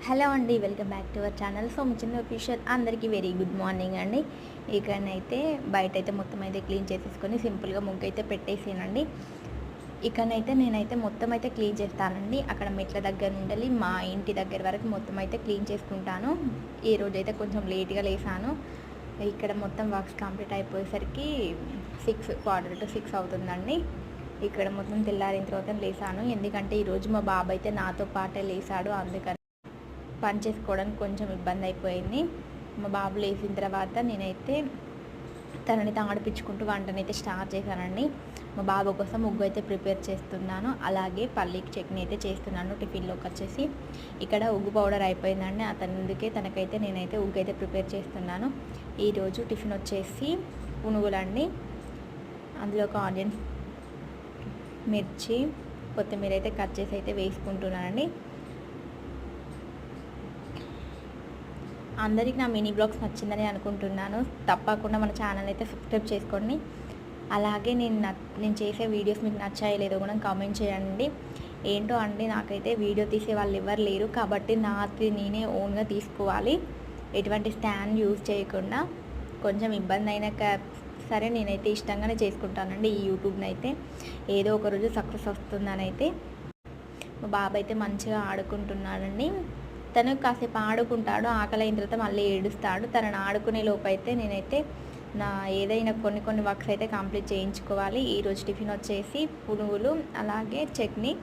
Hello అండి, welcome back to our channel. So చిన్న official అందరికీ వెరీ గుడ్ మార్నింగ్ అండి. ఇక్కడనైతే బయట అయితే మొత్తం అయితే క్లీన్ చేసేసుకొని సింపుల్గా ముగ్గు అయితే పెట్టేసానండి. ఇక్కడనైతే నేనైతే మొత్తం అయితే క్లీన్ చేస్తానండి. అక్కడ మెట్ల దగ్గర నుండి మా ఇంటి దగ్గర వరకు మొత్తం అయితే క్లీన్ చేసుకుంటాను. ఈ రోజైతే కొంచెం లేట్గా లేసాను. ఇక్కడ మొత్తం వర్క్స్ కంప్లీట్ అయిపోయేసరికి 6:45 అవుతుందండి. ఇక్కడ మొత్తం తెల్లారిన తర్వాత లేసాను. ఎందుకంటే ఈరోజు మా బాబు అయితే నాతో పాటే లేసాడు, అందుకని పని చేసుకోవడానికి కొంచెం ఇబ్బంది అయిపోయింది. మా బాబు లేచిన తర్వాత నేనైతే తనని ఆడిపించుకుంటూ వంటనైతే స్టార్ట్ చేశానండి. మా బాబు కోసం ముగ్గు అయితే ప్రిపేర్ చేస్తున్నాను. అలాగే పల్లీకి చట్నీ అయితే చేస్తున్నాను. టిఫిన్లోకి వచ్చేసి ఇక్కడ ఉగ్గు పౌడర్ అయిపోయిందండి. అందుకే తనకైతే నేనైతే ఉగ్గు అయితే ప్రిపేర్ చేస్తున్నాను. ఈరోజు టిఫిన్ వచ్చేసి పునుగులండి. అందులో ఒక ఆనియన్స్, మిర్చి, కొత్తిమీర అయితే కట్ చేసి అయితే వేసుకుంటున్నానండి. అందరికీ నా మినీ బ్లాగ్స్ నచ్చిందని అనుకుంటున్నాను. తప్పకుండా మన ఛానల్ అయితే సబ్స్క్రైబ్ చేసుకోండి. అలాగే నేను చేసే వీడియోస్ మీకు నచ్చాయో లేదో కూడా కామెంట్ చేయండి. ఏంటో అండి, నాకైతే వీడియో తీసే వాళ్ళు ఎవరు లేరు కాబట్టి నాది నేనే ఓన్గా తీసుకోవాలి. ఎటువంటి స్టాండ్ యూజ్ చేయకుండా. కొంచెం ఇబ్బంది అయినా సరే నేనైతే ఇష్టంగానే చేసుకుంటానండి. ఈ యూట్యూబ్ని అయితే ఏదో ఒక రోజు సక్సెస్ వస్తుందని అయితే. మా బాబు అయితే మంచిగా ఆడుకుంటున్నాడండి. తను కాసేపు ఆడుకుంటాడు, ఆకలి అయిన తర్వాత మళ్ళీ ఏడుస్తాడు. తనని ఆడుకునే లోపు అయితే నేనైతే నా ఏదైనా కొన్ని వర్క్స్ అయితే కంప్లీట్ చేయించుకోవాలి. ఈరోజు టిఫిన్ వచ్చేసి పునుగులు, అలాగే చట్నీ.